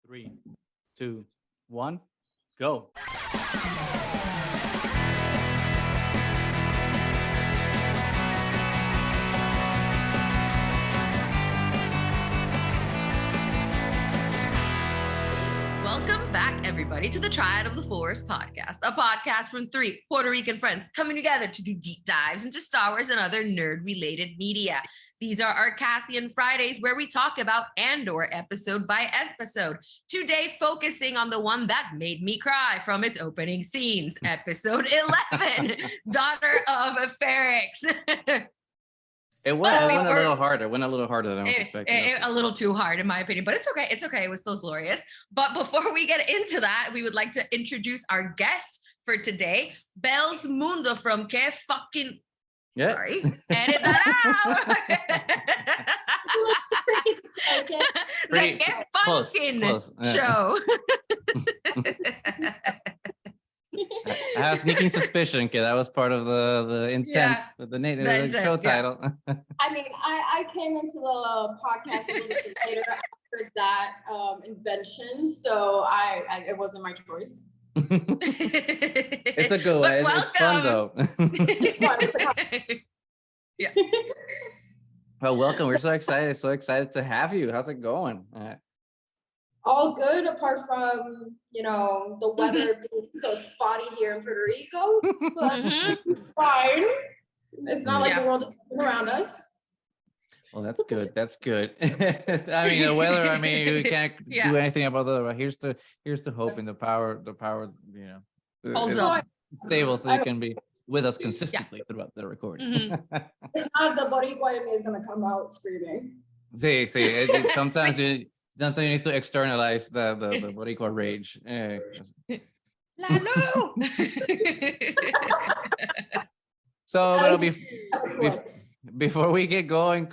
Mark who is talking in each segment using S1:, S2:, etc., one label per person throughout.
S1: 3, 2, 1, go.
S2: Welcome back, everybody, to the Triad of the Forest podcast, a podcast from 3 Puerto Rican friends coming together to do deep dives into Star Wars and other nerd-related media. These are our Cassian Fridays, where we talk about Andor episode by episode. Today, focusing on the one that made me cry from its opening scenes, episode 11, Daughter of Ferrix.
S1: It went a little harder. It went a little harder than I was expecting.
S2: A little too hard, in my opinion, but it's okay. It's okay. It was still glorious. But before we get into that, we would like to introduce our guest for today, Bells Mundo from Que Fonkin.
S1: Yeah.
S2: Sorry, edit that out. The Que Fonkin show.
S1: I have a sneaking suspicion, that was part of the intent of the name, the show title.
S3: I mean, I came into the podcast a little bit later after that invention, so it wasn't my choice.
S1: It's a good one. It's fun though.
S3: It's fun.
S2: Yeah.
S1: Well, welcome. We're so excited to have you. How's it going?
S3: All good, apart from the weather being so spotty here in Puerto Rico, but it's fine. It's not like the world is around us.
S1: Well, that's good. That's good. I mean, the weather. I mean, we can't do anything about the weather. Here's the hope and the power.
S2: Holds up
S1: stable, so you can be with us consistently throughout the recording.
S3: If not, the Boricua in me is gonna come out screaming.
S1: See. Sometimes you need to externalize the Boricua rage.
S2: Lalo!
S1: So, before we get going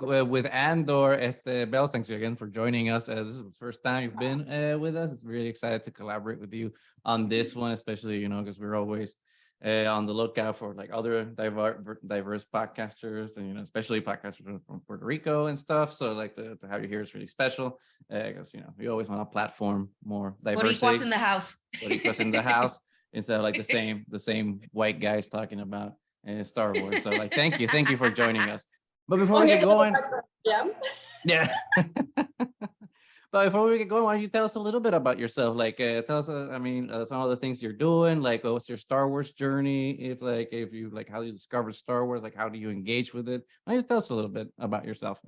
S1: with Andor, Bells, thanks again for joining us. This is the first time you've been with us. It's really excited to collaborate with you on this one, especially, because we're always on the lookout for like other diverse podcasters, and especially podcasters from Puerto Rico and stuff. So like to have you here is really special, because we always want to platform more diversity.
S2: Boricuas in the house.
S1: Boricuas in the house instead of like the same white guys talking about Star Wars. So like thank you for joining us. But before we get going, But before we get going, why don't you tell us a little bit about yourself? Like, tell us, some of the things you're doing. Like, what's your Star Wars journey? If you how you discovered Star Wars, like, how do you engage with it? Why don't you tell us a little bit about yourself?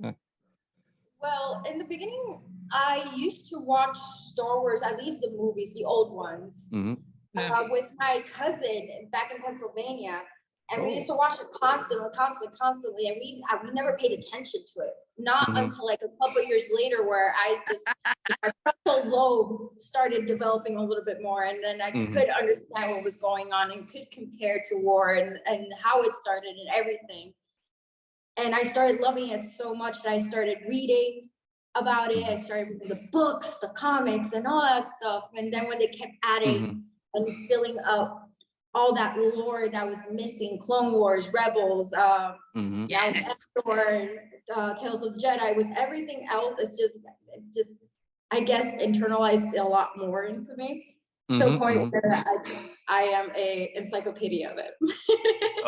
S3: Well, in the beginning, I used to watch Star Wars, at least the movies, the old ones, with my cousin back in Pennsylvania. And we used to watch it constantly, and we never paid attention to it. Not until like a couple of years later, where my frontal lobe started developing a little bit more, and then I could understand what was going on and could compare to war and how it started and everything. And I started loving it so much that I started reading about it. I started reading the books, the comics, and all that stuff. And then when they kept adding and filling up all that lore that was missing, Clone Wars, Rebels, Andor, Tales of the Jedi, with everything else, it's just I guess internalized a lot more into me, to a point where I am a encyclopedia of it.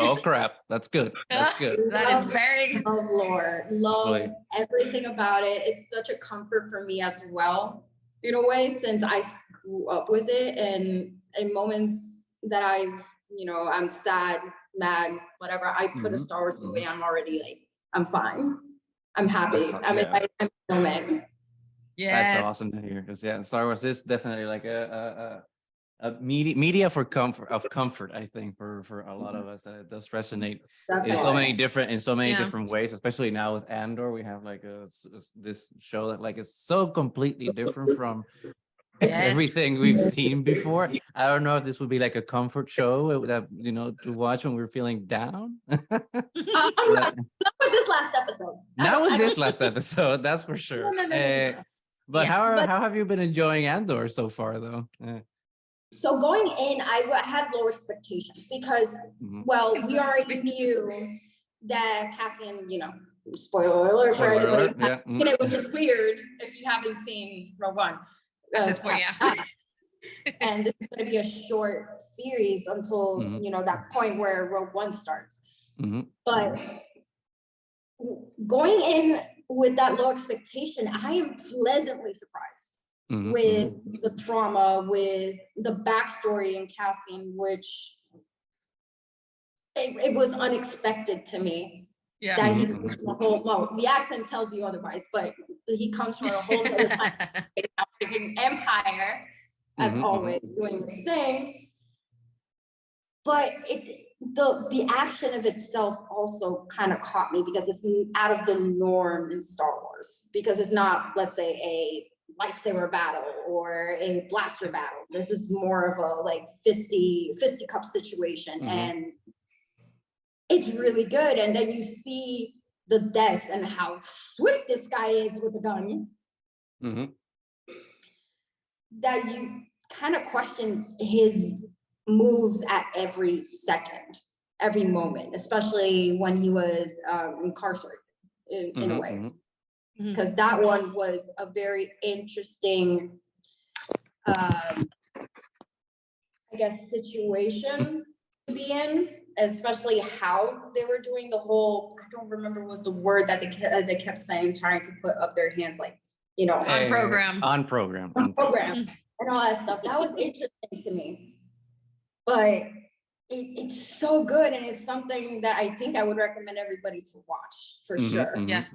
S1: Oh crap, that's good. That's good.
S2: That is very
S3: love lore, love everything about it. It's such a comfort for me as well, in a way, since I grew up with it, and in moments that I'm sad, mad, whatever, I put a Star Wars movie, I'm already like, I'm fine. I'm happy. I'm in my moment.
S2: Yes.
S3: That's
S1: so awesome to hear, because Star Wars is definitely like a media for comfort, I think, for a lot of us, that it does resonate in so many different ways, especially now with Andor. We have like this show that like is so completely different from everything we've seen before. I don't know if this would be like a comfort show that to watch when we're feeling down.
S3: Not with this last episode.
S1: Not with this last episode, that's for sure.
S3: No.
S1: But how have you been enjoying Andor so far, though?
S3: So going in, I had low expectations because, well, we already knew that Cassian, spoiler alert for anybody, which is weird if you haven't seen Rogue One.
S2: At this point, yeah.
S3: And this is going to be a short series until that point where Rogue One starts. But going in with that low expectation, I am pleasantly surprised with the trauma, with the backstory in Cassian, which it was unexpected to me.
S2: Yeah.
S3: That he comes from a whole, well, the accent tells you otherwise, but he comes from a whole other empire, as always, doing this thing. But the action of itself also kind of caught me because it's out of the norm in Star Wars. Because it's not, let's say, a lightsaber battle or a blaster battle. This is more of a like fisticuff situation, and it's really good. And then you see the deaths and how swift this guy is with a gun. That you kind of question his moves at every second, every moment, especially when he was incarcerated in a way. Because that one was a very interesting, I guess, situation to be in, especially how they were doing the whole, I don't remember what was the word that they kept saying, trying to put up their hands, like,
S2: on program
S3: and all that stuff. That was interesting to me. But it's so good, and it's something that I think I would recommend everybody to watch for sure.
S2: Yeah.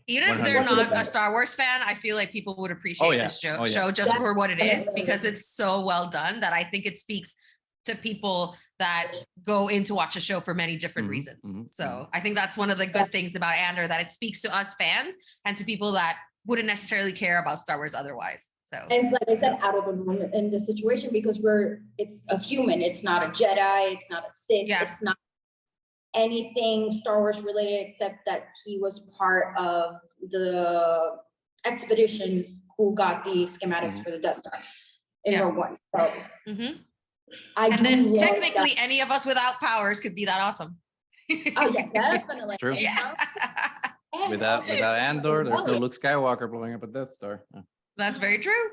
S2: Even if they're not a Star Wars fan, I feel like people would appreciate this show just for what it is, because it's so well done that I think it speaks to people that go in to watch a show for many different reasons. So I think that's one of the good things about Andor, that it speaks to us fans and to people that wouldn't necessarily care about Star Wars otherwise. So
S3: and it's like I said, out of the norm in the situation, because it's a human, it's not a Jedi, it's not a Sith, it's not anything Star Wars related, except that he was part of the expedition who got the schematics for the Death Star in Rogue One. So and
S2: then technically any of us without powers could be that awesome.
S3: Oh yeah, definitely.
S1: True.
S2: Yeah.
S1: Without Andor, there's no Luke Skywalker blowing up a Death Star.
S2: That's very true.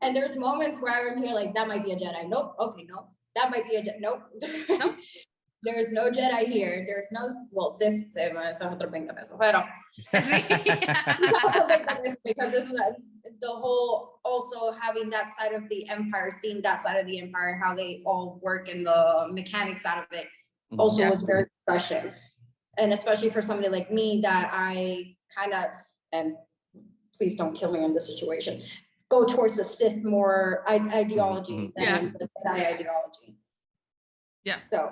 S3: And there's moments where I'm here like, that might be a Jedi. Nope. Okay, no. That might be a Jedi. Nope. Nope. There's no Jedi here. There's no, well, Sith, eso es otro 20 pesos, pero because it's the whole, also having that side of the Empire, seeing that side of the Empire, how they all work and the mechanics out of it also was very refreshing. And especially for somebody like me that I kind of, and please don't kill me in this situation, go towards the Sith more ideology than the Jedi ideology.
S2: Yeah.
S3: So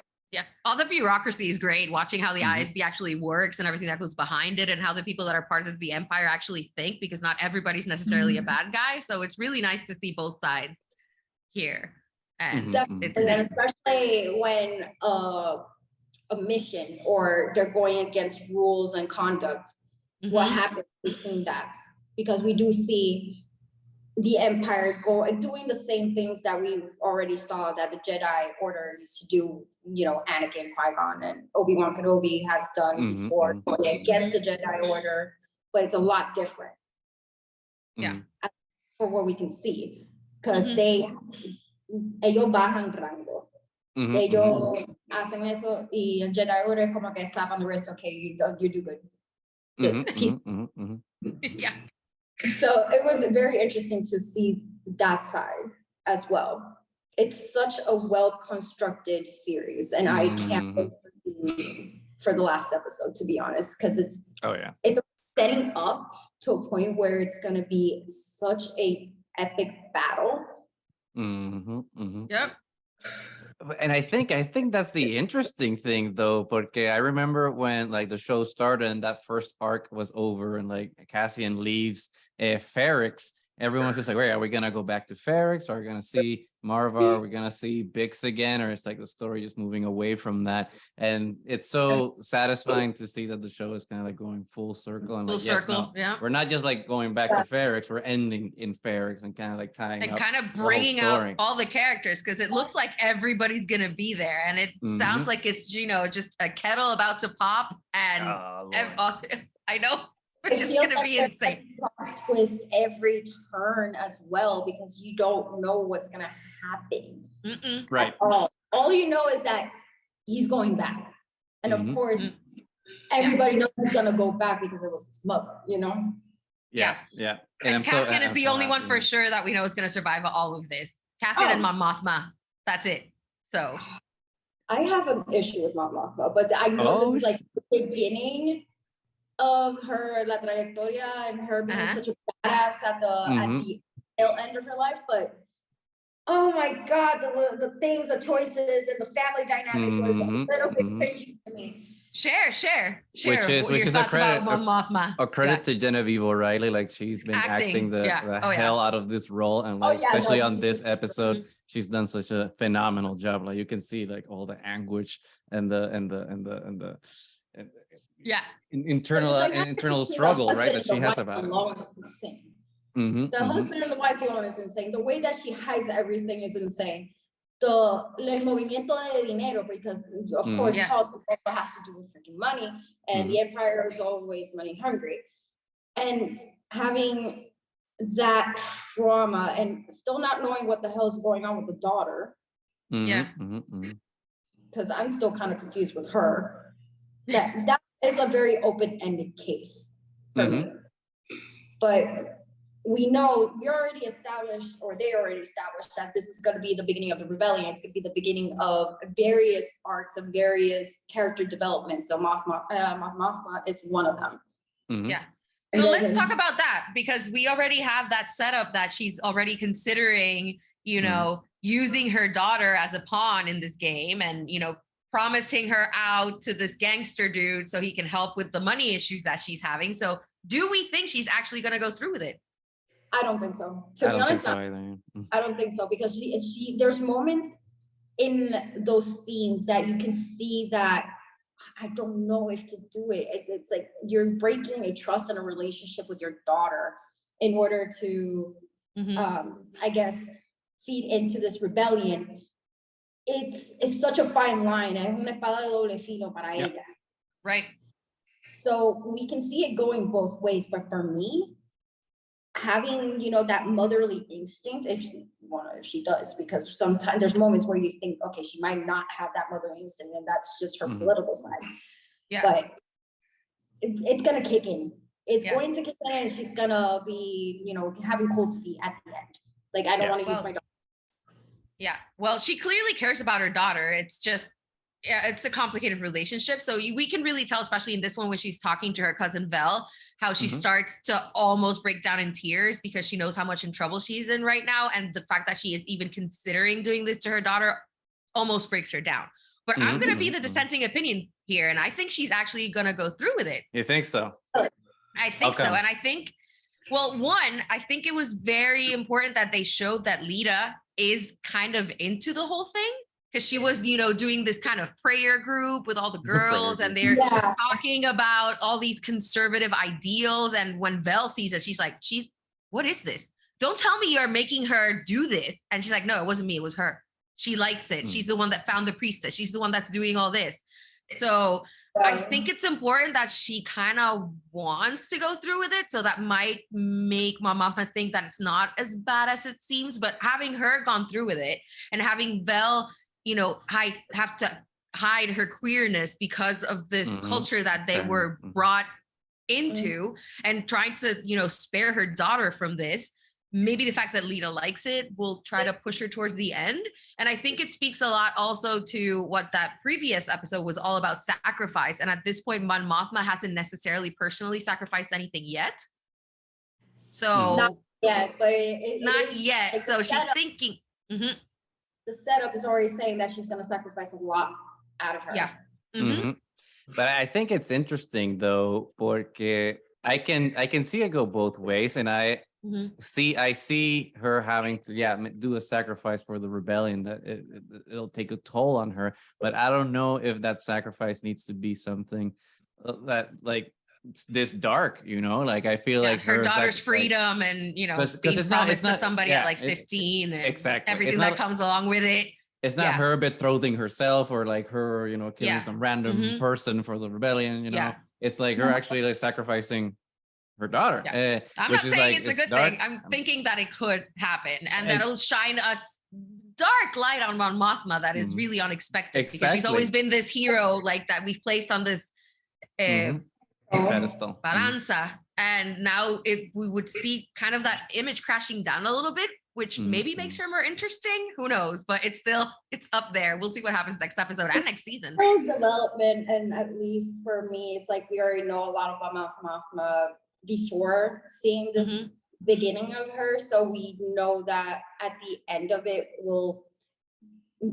S2: all the bureaucracy is great. Watching how the ISB actually works and everything that goes behind it, and how the people that are part of the Empire actually think, because not everybody's necessarily a bad guy. So it's really nice to see both sides here. And
S3: and especially when a mission or they're going against rules and conduct, what happens between that? Because we do see the Empire doing the same things that we already saw that the Jedi Order used to do, Anakin, Qui-Gon, and Obi-Wan Kenobi has done before going against the Jedi Order, but it's a lot different.
S2: Yeah.
S3: For what we can see, because ellos bajan rango. Ellos hacen eso, y el Jedi Order como que slap on the wrist, okay, you do good. Just peace.
S2: Yeah.
S3: So it was very interesting to see that side as well. It's such a well-constructed series, and I can't wait for the last episode, to be honest, because it's setting up to a point where it's going to be such a epic battle.
S2: Yep.
S1: And I think that's the interesting thing, though, porque I remember when like the show started and that first arc was over and like Cassian leaves Ferrix, everyone's just like, wait, are we gonna go back to Ferrix? Are we gonna see Marva? Are we gonna see Bix again? Or it's like the story just moving away from that. And it's so satisfying to see that the show is kind of like going full circle. And we're not just like going back to Ferrix, we're ending in Ferrix and kind of like tying
S2: and
S1: up
S2: kind of bringing out all the characters, because it looks like everybody's gonna be there, and it sounds like it's just a kettle about to pop. And I know. Which is going to be insane.
S3: Twist every turn as well, because you don't know what's going to happen.
S1: Right.
S3: All you know is that he's going back. And of course, everybody knows he's going to go back because it was his mother, you know?
S1: Yeah.
S2: And Cassian is the only one for sure that we know is going to survive all of this. Cassian and Mon Mothma. That's it. So
S3: I have an issue with Mon Mothma, but I know this is like the beginning of her La Trayectoria and her being such a badass at the tail end of her life. But oh my God, the things, the choices, and the family dynamic was a little bit cringy to me.
S2: Share.
S1: Which is a credit, a credit to Genevieve O'Reilly. Like, she's been acting the hell out of this role, and like especially on this episode, she's done such a phenomenal job. Like, you can see like all the anguish and the internal struggle, right, that she has about it.
S3: The husband and the wife alone is insane. The way that she hides everything is insane. El movimiento de dinero, because of course politics also has to do with freaking money, and the empire is always money hungry. And having that trauma and still not knowing what the hell is going on with the daughter. Because I'm still kind of confused with her. That is a very open-ended case for me. But we already established, or they already established, that this is going to be the beginning of the rebellion. It's going to be the beginning of various arcs and various character developments. So Mothma is one of them.
S2: So let's talk about that, because we already have that setup that she's already considering, you know, using her daughter as a pawn in this game, and, you know, promising her out to this gangster dude so he can help with the money issues that she's having. So do we think she's actually going to go through with it?
S3: I don't think so. To be honest, I don't think so, because there's moments in those scenes that you can see that I don't know if to do it. It's like you're breaking a trust and a relationship with your daughter in order to, I guess, feed into this rebellion. It's such a fine line. Es una espada de doble filo para ella.
S2: Right.
S3: So we can see it going both ways, but for me, having, you know, that motherly instinct, if she does, because sometimes there's moments where you think, okay, she might not have that motherly instinct, and that's just her political side. But it's gonna kick in. It's going to kick in, and she's gonna be, you know, having cold feet at the end. Like, I don't want to use my daughter.
S2: Yeah, well, she clearly cares about her daughter. It's just, it's a complicated relationship. So we can really tell, especially in this one, when she's talking to her cousin Vel, how she starts to almost break down in tears because she knows how much in trouble she's in right now. And the fact that she is even considering doing this to her daughter almost breaks her down. But I'm going to be the dissenting opinion here. And I think she's actually going to go through with it.
S1: You think so?
S2: I think so. And I think, well, one, I think it was very important that they showed that Lita is kind of into the whole thing. Because she was, you know, doing this kind of prayer group with all the girls, and they're talking about all these conservative ideals. And when Vel sees it, she's like, what is this? Don't tell me you're making her do this. And she's like, no, it wasn't me. It was her. She likes it. She's the one that found the priestess. She's the one that's doing all this. So I think it's important that she kind of wants to go through with it. So that might make my mama think that it's not as bad as it seems. But having her gone through with it, and having Vel, you know, have to hide her queerness because of this culture that they were brought into, and trying to, you know, spare her daughter from this. Maybe the fact that Lita likes it will try to push her towards the end. And I think it speaks a lot also to what that previous episode was all about, sacrifice. And at this point, Mon Mothma hasn't necessarily personally sacrificed anything yet. So
S3: not yet, but
S2: not yet. So she's thinking.
S3: The setup is already saying that she's going to sacrifice a lot out of her.
S1: But I think it's interesting though, porque I can see it go both ways, and I see her having to do a sacrifice for the rebellion, that it'll take a toll on her. But I don't know if that sacrifice needs to be something that like this dark, you know, like I feel like
S2: her daughter's freedom, and, you know, being promised to somebody at like 15 and everything that comes along with it.
S1: It's not her betrothing herself, or like her, you know, killing some random person for the rebellion, you know. It's like her actually like sacrificing her daughter.
S2: Yeah. I'm
S1: which
S2: not
S1: is
S2: saying
S1: like,
S2: it's a good
S1: dark.
S2: thing. I'm thinking that it could happen, and that'll shine us dark light on Mon Mothma that is really unexpected because she's always been this hero like that we've placed on this
S1: pedestal.
S2: balanza, and now we would see kind of that image crashing down a little bit, which maybe makes her more interesting. Who knows? But it's up there. We'll see what happens next episode and next season.
S3: Development, and at least for me, it's like we already know a lot about Mothma before seeing this beginning of her, so we know that at the end of it will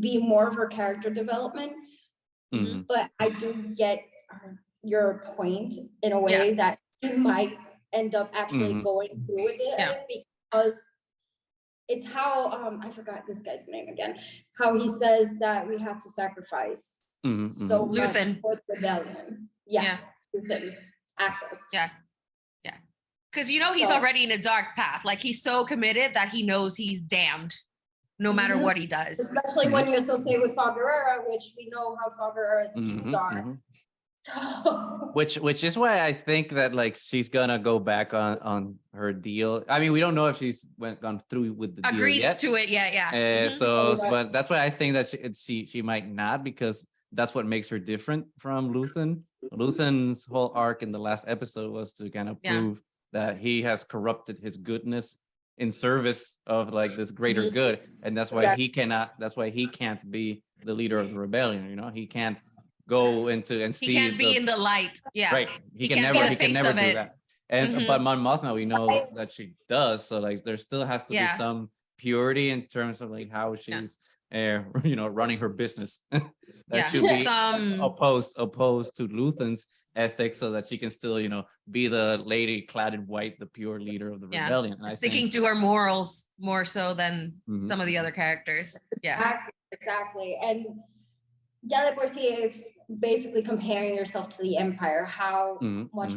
S3: be more of her character development. But I do get your point in a way that she might end up actually going through with it because it's how I forgot this guy's name again, how he says that we have to sacrifice so much for the rebellion. Luthen access.
S2: Because he's already in a dark path. Like he's so committed that he knows he's damned no matter what he does.
S3: Especially when you associate with Saw Gerrera, which we know how Saw Gerrera's views are.
S1: Which is why I think that like she's gonna go back on her deal. I mean, we don't know if she's gone through with the deal yet.
S2: To it,
S1: but that's why I think that she might not, because that's what makes her different from Luthen. Luthen's whole arc in the last episode was to kind of prove that he has corrupted his goodness in service of like this greater good, and that's why he can't be the leader of the rebellion. He can't go into and see.
S2: He can't be in the light.
S1: Right. He can never do that. And but Mon Mothma, we know that she does. So like there still has to be some purity in terms of like how she's running her business. That should be opposed to Luthen's ethics, so that she can still be the lady clad in white, the pure leader of the rebellion. And
S2: sticking to her morals more so than some of the other characters.
S3: Exactly. And de por sí, it's basically comparing yourself to the Empire. How much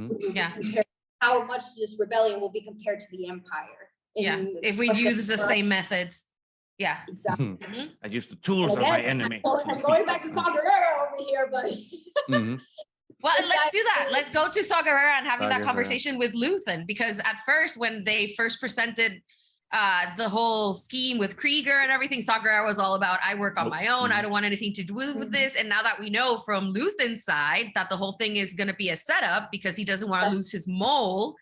S3: how much this rebellion will be compared to the Empire.
S2: If we use the same methods.
S3: Exactly.
S1: I use the tools of my enemy.
S3: I'm going back to Saw Gerrera over here, but
S2: well, let's do that. Let's go to Saw Gerrera and having that conversation with Luthen, because at first, when they first presented the whole scheme with Krieger and everything, Saw Gerrera was all about, I work on my own. I don't want anything to do with this. And now that we know from Luthen's side that the whole thing is going to be a setup because he doesn't want to lose his mole,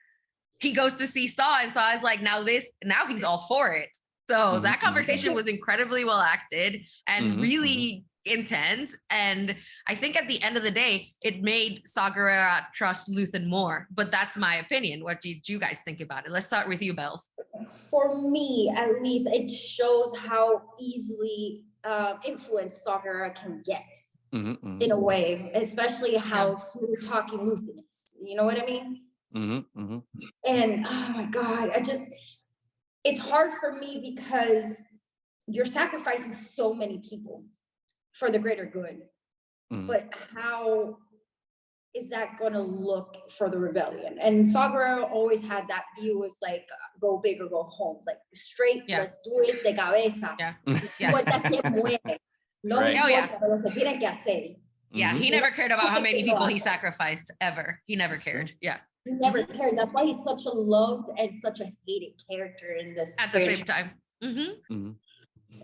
S2: he goes to see Saw, and Saw is like, now he's all for it. So that conversation was incredibly well acted and really intense. And I think at the end of the day, it made Saw Gerrera trust Luthen more. But that's my opinion. What did you guys think about it? Let's start with you, Bells.
S3: For me, at least, it shows how easily influenced Saw Gerrera can get in a way, especially how smooth talking Luthen is. You know what I mean? And oh my God, it's hard for me because you're sacrificing so many people for the greater good. But how is that going to look for the rebellion? And Saw Gerrera always had that view, is like, go big or go home, like straight, let's do it de cabeza.
S2: He never cared about how many people he sacrificed ever. He never cared.
S3: He never cared. That's why he's such a loved and such a hated character in this.
S2: At the same time.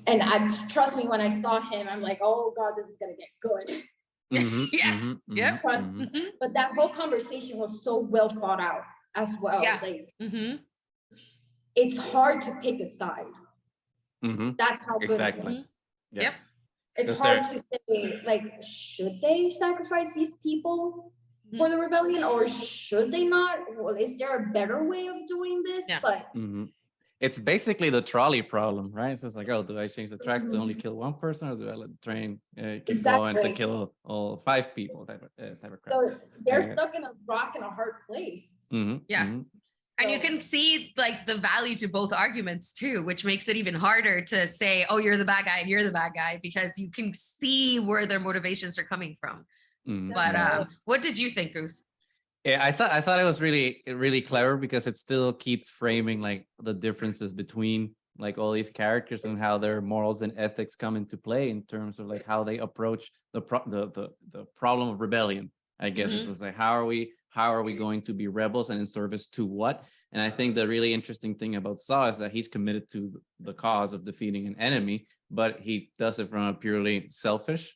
S3: And trust me, when I saw him, I'm like, oh God, this is gonna get good. But that whole conversation was so well thought out as well. It's hard to pick a side. That's how good it was. It's hard to say, like, should they sacrifice these people for the rebellion, or should they not? Well, is there a better way of doing this? But
S1: it's basically the trolley problem, right? So it's like, oh, do I change the tracks to only kill one person, or do I let the train keep going to kill all 5 people? Type of crap.
S3: So they're stuck in a rock and a hard place.
S2: And you can see like the value to both arguments too, which makes it even harder to say, oh, you're the bad guy and you're the bad guy, because you can see where their motivations are coming from. But what did you think, Gus?
S1: Yeah, I thought it was really, really clever, because it still keeps framing like the differences between like all these characters and how their morals and ethics come into play in terms of like how they approach the problem of rebellion. I guess it's just like, how are we how are we going to be rebels and in service to what? And I think the really interesting thing about Saw is that he's committed to the cause of defeating an enemy, but he does it from a purely selfish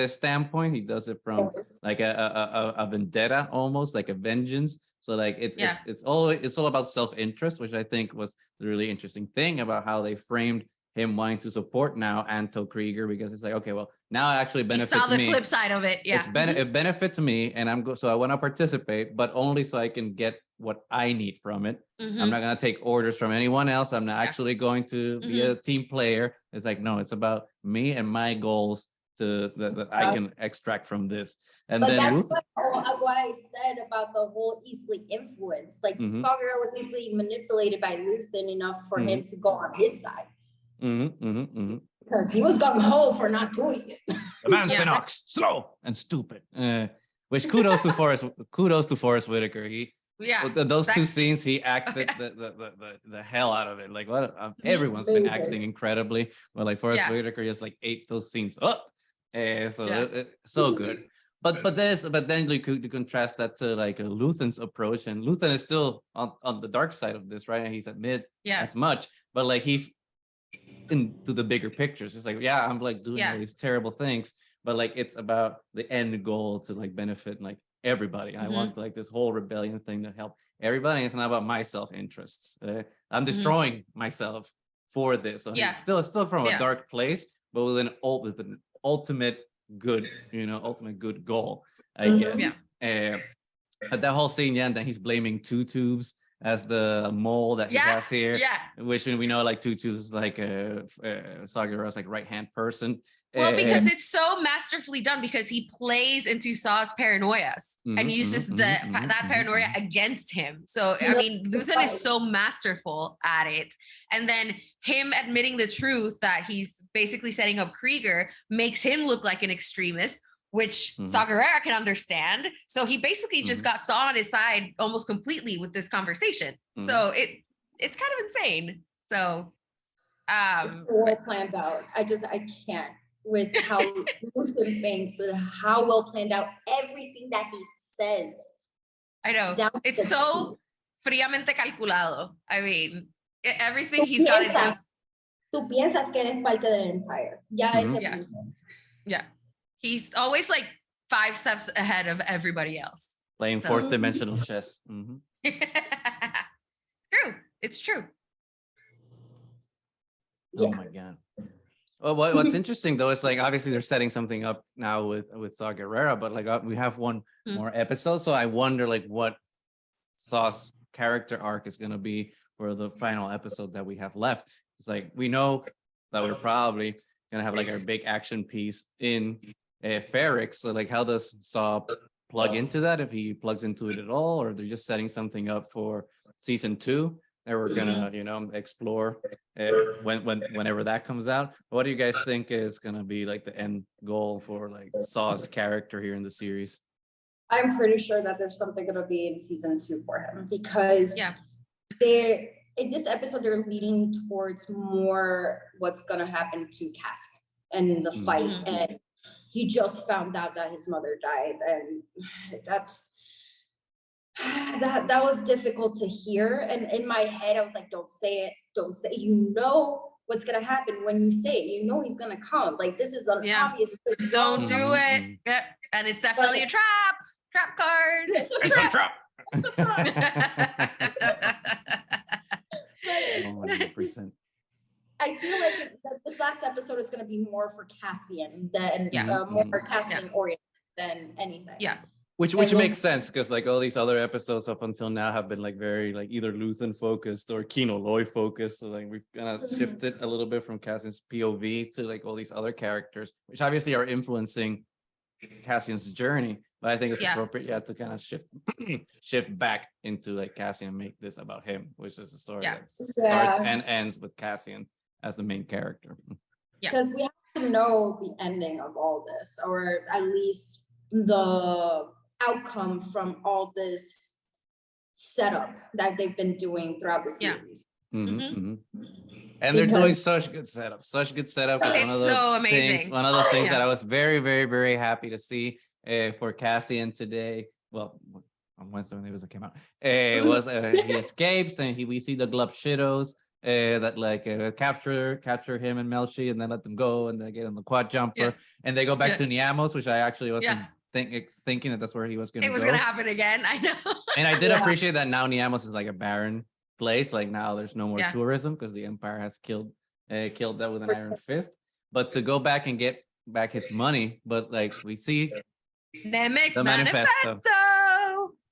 S1: standpoint. He does it from like a vendetta, almost like a vengeance. So like it's all about self-interest, which I think was the really interesting thing about how they framed him wanting to support now Anto Krieger, because it's like, okay, well, now it actually benefits me.
S2: You saw the flip side of it. Yeah.
S1: It benefits me, and so I want to participate, but only so I can get what I need from it. I'm not going to take orders from anyone else. I'm not actually going to be a team player. It's like, no, it's about me and my goals that I can extract from this. And
S3: but
S1: then
S3: that's what I said about the whole easily influence. Like Saw Gerrera was easily manipulated by Luthen enough for him to go on his side. Because he was gung ho for not doing it.
S1: The man Sinox, slow and stupid. Which kudos to Forrest Whitaker. Those two scenes, he acted the hell out of it. Like what? Everyone's been acting incredibly, but like Forrest Whitaker just like ate those scenes up. So good. But then you could contrast that to like Luthen's approach, and Luthen is still on the dark side of this, right? And he's admit as much, but like he's into the bigger pictures. It's like, I'm like doing all these terrible things, but like it's about the end goal to like benefit like everybody. I want like this whole rebellion thing to help everybody. It's not about my self-interests. I'm destroying myself for this. So it's still from a dark place, but with an ultimate good, ultimate good goal, I guess. But that whole scene, and then he's blaming Two Tubes as the mole that he has here, which we know like Two Tubes is like Saw Gerrera's like right-hand person.
S2: Well, because it's so masterfully done, because he plays into Saw's paranoias and uses that paranoia against him. So, I mean, Luthen is so masterful at it. And then him admitting the truth that he's basically setting up Krieger makes him look like an extremist, which Saw Gerrera can understand. So he basically just got Saw on his side almost completely with this conversation. So it's kind of insane. So
S3: it's well planned out. I can't with how Luthen thinks and how well planned out everything that he says.
S2: I know. It's so fríamente calculado. I mean, everything he's got it down.
S3: Tú piensas que eres parte del Empire.
S2: Yeah. He's always like 5 steps ahead of everybody else.
S1: Playing fourth dimensional chess.
S2: True. It's true.
S1: Oh my God. Well, what's interesting though is like obviously they're setting something up now with Saw Gerrera, but like we have one more episode, so I wonder like what Saw's character arc is gonna be for the final episode that we have left. It's like we know that we're probably gonna have like our big action piece in Ferrix. So like how does Saw plug into that, if he plugs into it at all, or they're just setting something up for season 2 that we're gonna explore whenever that comes out? What do you guys think is gonna be like the end goal for like Saw's character here in the series?
S3: I'm pretty sure that there's something gonna be in season 2 for him, because in this episode they're leading towards more what's gonna happen to Cassian and the fight, and he just found out that his mother died, and that was difficult to hear. And in my head I was like, don't say it, what's gonna happen when you say it, he's gonna come, like this is an obvious thing.
S2: Don't do it. And it's definitely a trap card.
S1: It's a trap. 100%.
S3: I feel like this last episode is going to be more for Cassian than more Cassian oriented than anything.
S1: Which makes sense, because like all these other episodes up until now have been like very like either Luthen focused or Kino Loy focused. So like we've kind of shifted a little bit from Cassian's POV to like all these other characters, which obviously are influencing Cassian's journey. But I think it's appropriate to kind of shift back into like Cassian and make this about him, which is a story that starts and ends with Cassian as the main character.
S3: Because we have to know the ending of all this, or at least the outcome from all this setup that they've been doing throughout the series.
S1: And they're doing such good setup. It's so amazing. One of the things that I was very, very, very happy to see for Cassian today. Well, on Wednesday when it came out. It was he escapes and we see the Glupshitos that like capture him and Melchi and then let them go and they get on the quad jumper and they go back to Niamos, which I actually wasn't thinking that that's where he was going to go.
S2: It was going to happen again. I know.
S1: And I did appreciate that now Niamos is like a barren place. Like now there's no more tourism because the Empire has killed that with an iron fist. But to go back and get back his money, but like we see
S2: Nemec's
S1: the manifesto,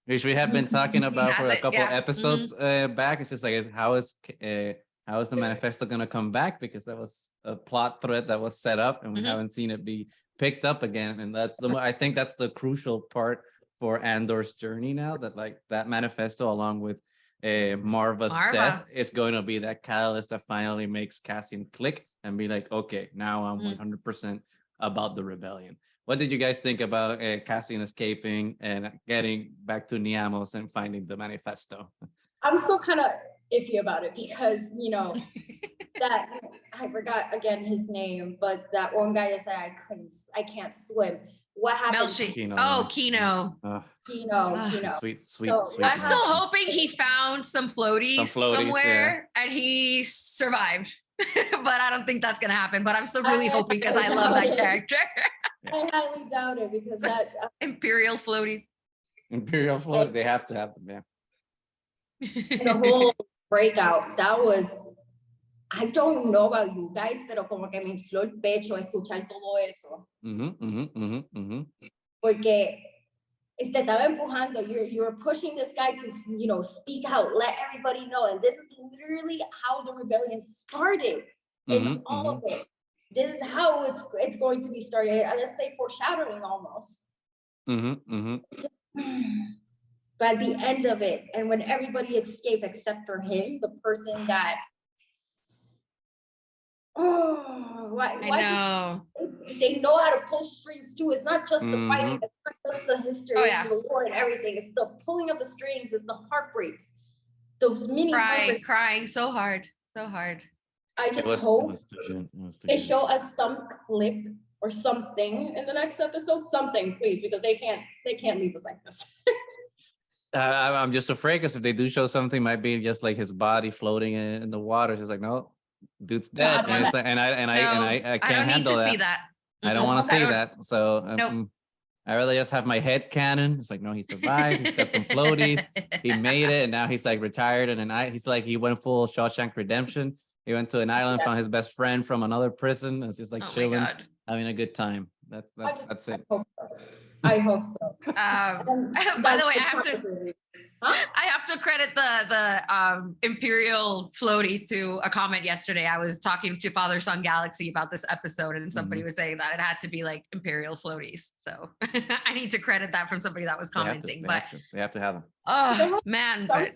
S1: which we have been talking about for a couple episodes back. It's just like, how is the manifesto going to come back? Because that was a plot thread that was set up and we haven't seen it be picked up again. And I think that's the crucial part for Andor's journey now, that like that manifesto along with Marva's death is going to be that catalyst that finally makes Cassian click and be like, okay, now I'm 100% about the rebellion. What did you guys think about Cassian escaping and getting back to Niamos and finding the manifesto?
S3: I'm still kind of iffy about it because, you know, that I forgot again his name, but that one guy that said I can't swim. What happened?
S2: Kino. Kino.
S1: Sweet.
S2: I'm still hoping he found some floaties somewhere and he survived. But I don't think that's gonna happen. But I'm still really hoping because I love that character.
S3: I highly doubt it because that
S2: Imperial floaties.
S1: They have to have them,
S3: the whole breakout, that was, I don't know about you guys, pero como que me infló el pecho escuchar todo eso. Porque te estaba empujando, you're pushing this guy to, you know, speak out, let everybody know. And this is literally how the rebellion started in all of it. This is how it's going to be started. Let's say foreshadowing almost. But at the end of it, and when everybody escaped except for him, the person that they know how to pull strings too. It's not just the fighting, it's not just the history and the war and everything. It's the pulling of the strings, it's the heartbreaks. Those mini
S2: crying so hard.
S3: I just hope they show us some clip or something in the next episode. Something, please, because they can't leave us like this.
S1: I'm just afraid because if they do show something, it might be just like his body floating in the water. It's like, no, dude's dead, and I can't handle that. See that. I don't want to see that. So I rather just have my head canon. It's like, no, he survived. He's got some floaties. He made it, and now he's like retired. And he's like, he went full Shawshank Redemption. He went to an island, found his best friend from another prison. It's just like chilling, having a good time. That's it.
S3: I hope so.
S2: By the way, I have to credit the Imperial floaties to a comment yesterday. I was talking to Father Son Galaxy about this episode, and somebody was saying that it had to be like Imperial floaties. So I need to credit that from somebody that was commenting.
S1: They have to have them.
S2: Oh man, but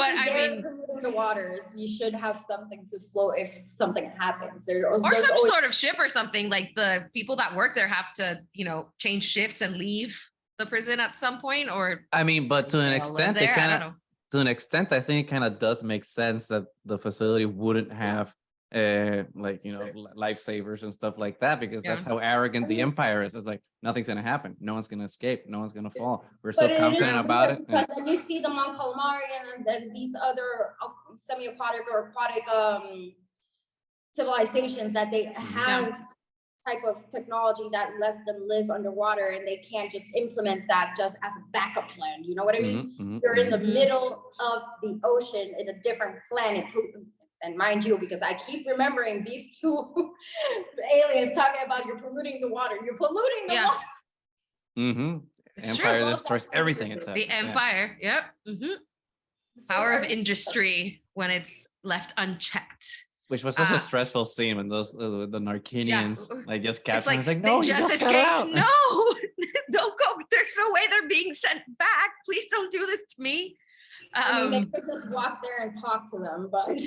S2: I mean,
S3: the waters, you should have something to float if something happens.
S2: Or some sort of ship or something. Like the people that work there have to, you know, change shifts and leave the prison at some point. Or
S1: I mean, but to an extent, I think it kind of does make sense that the facility wouldn't have like, you know, lifesavers and stuff like that, because that's how arrogant the Empire is. It's like, nothing's gonna happen, no one's gonna escape, no one's gonna fall. We're so confident about it.
S3: Because then you see the Mon Calamari and then these other semi-aquatic or aquatic civilizations that they have type of technology that lets them live underwater, and they can't just implement that just as a backup plan. You know what I mean? You're in the middle of the ocean in a different planet. And mind you, because I keep remembering these two aliens talking about you're polluting the water. You're polluting the water.
S1: Empire destroys everything it touches.
S2: The Empire, Power of industry when it's left unchecked.
S1: Which was such a stressful scene when those the Narkinians like just captured.
S2: It's like,
S1: like, no,
S2: they just escaped. No, don't go. There's no way they're being sent back. Please don't do this to me.
S3: I mean, they could just walk there and talk to them, but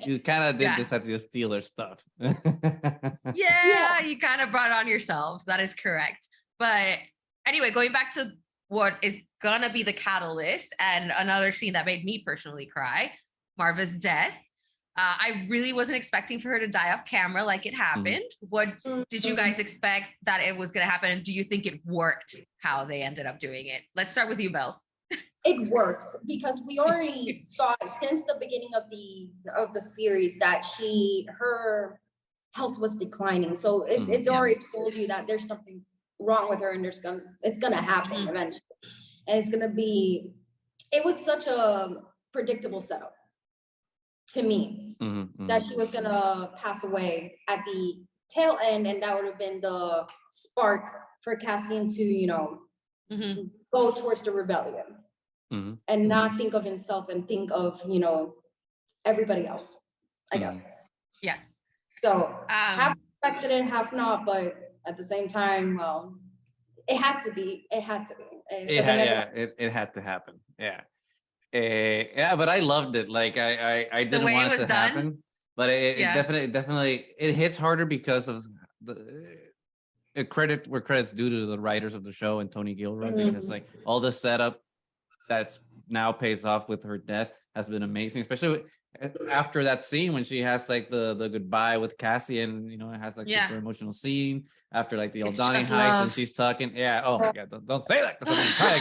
S1: you kind of did this at your steal their stuff.
S2: You kind of brought on yourselves. That is correct. But anyway, going back to what is gonna be the catalyst, and another scene that made me personally cry, Marva's death. I really wasn't expecting for her to die off camera like it happened. What did you guys expect that it was going to happen? And do you think it worked how they ended up doing it? Let's start with you, Bells.
S3: It worked because we already saw since the beginning of the series that her health was declining. So it's already told you that there's something wrong with her and it's gonna happen eventually. And it was such a predictable setup to me that she was gonna pass away at the tail end, and that would have been the spark for Cassian to, go towards the rebellion. And not think of himself and think of, everybody else, I guess.
S2: Yeah.
S3: So half expected it, half not, but at the same time, well, it had to be. It had to be.
S1: It had to happen. Yeah. But I loved it. Like I didn't want it to happen, but it definitely it hits harder because of the credit where credit's due to the writers of the show and Tony Gilroy, because like all the setup that's now pays off with her death has been amazing, especially after that scene when she has like the goodbye with Cassian, it has like super emotional scene after like the Aldani heist and she's talking. Oh my God, don't say that because I'm gonna cry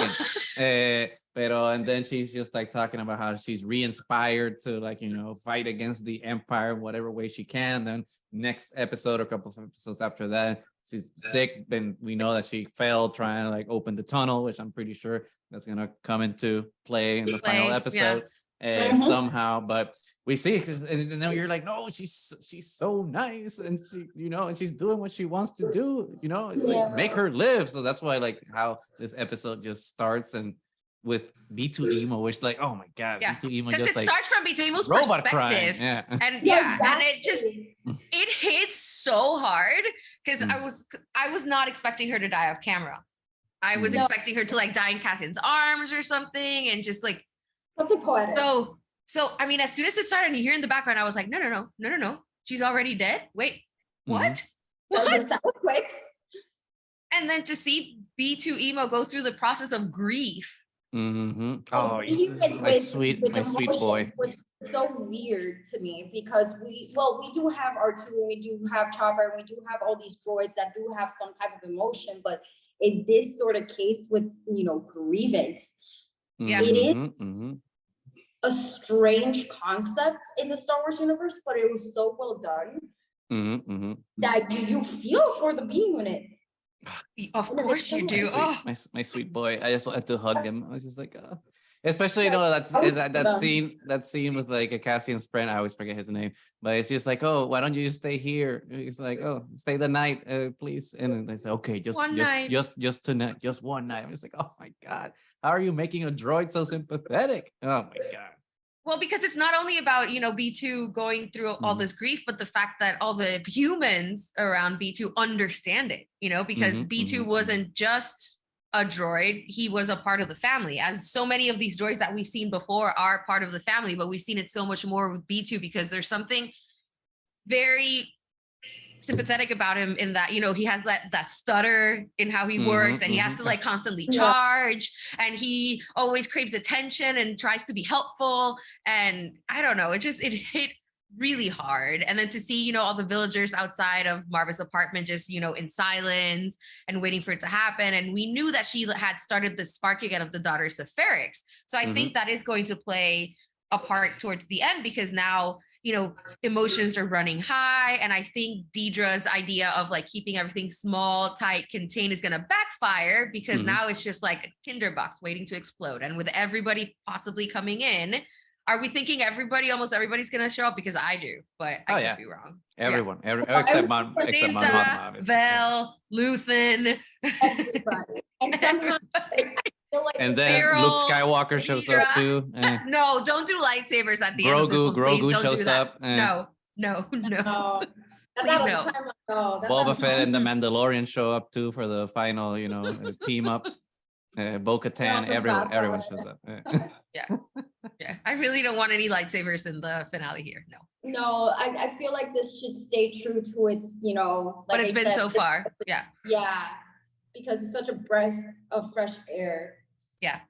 S1: again. And then she's just like talking about how she's re-inspired to like, fight against the Empire in whatever way she can. Then next episode or a couple of episodes after that, she's sick. Then we know that she failed trying to like open the tunnel, which I'm pretty sure that's gonna come into play in the final episode somehow. But we see, and then you're like, no, she's so nice, and she, and she's doing what she wants to do. It's like make her live. So that's why like how this episode just starts and with B2 Emo, which like, oh my God, B2 Emo
S2: because
S1: just
S2: it
S1: like
S2: starts from B2 Emo's
S1: robot
S2: perspective,
S1: crying.
S2: and and it hits so hard because I was not expecting her to die off camera. I was expecting her to like die in Cassian's arms or something, and just like
S3: something poetic.
S2: So I mean, as soon as it started, and you hear in the background, I was like, no, she's already dead. Wait, what? What?
S3: That was quick.
S2: And then to see B2 Emo go through the process of grief.
S1: Oh, my sweet boy.
S3: Which is so weird to me because we do have R2, and we do have Chopper, and we do have all these droids that do have some type of emotion, but in this sort of case with grievance, it is a strange concept in the Star Wars universe, but it was so well done that you feel for the being unit.
S2: Of course you do.
S1: My sweet boy. I just wanted to hug him. I was just like, especially that scene with like a Cassian's friend. I always forget his name, but it's just like, oh, why don't you just stay here? It's like, oh, stay the night, please. And they say, okay, just tonight, just one night. I'm just like, oh my God, how are you making a droid so sympathetic? Oh my God.
S2: Well, because it's not only about, B2 going through all this grief, but the fact that all the humans around B2 understand it, because B2 wasn't just a droid, he was a part of the family. As so many of these droids that we've seen before are part of the family, but we've seen it so much more with B2 because there's something very sympathetic about him in that, he has that stutter in how he works, and he has to like constantly charge, and he always craves attention and tries to be helpful. And I don't know, it hit really hard. And then to see, all the villagers outside of Marva's apartment just, in silence and waiting for it to happen. And we knew that she had started the spark again of the daughters of Ferrix. So I think that is going to play a part towards the end, because now emotions are running high. And I think Deidre's idea of like keeping everything small, tight, contained is going to backfire, because now it's just like a tinderbox waiting to explode. And with everybody possibly coming in, are we thinking almost everybody's going to show up? Because I do, but I could be wrong.
S1: Everyone, except Mon
S2: Dinta, Vel, Luthen.
S3: Everybody. And somehow
S1: and then
S2: Farrell,
S1: Luke Skywalker shows up too.
S2: No, don't do lightsabers at the end of this one.
S1: Grogu shows up.
S2: No. Please no.
S1: Boba Fett and the Mandalorian show up too for the final, team up. Bo-Katan, everyone shows up.
S2: Yeah. I really don't want any lightsabers in the finale here.
S3: No, I feel like this should stay true to its,
S2: but it's been so far. Yeah,
S3: because it's such a breath of fresh air.
S2: Yeah,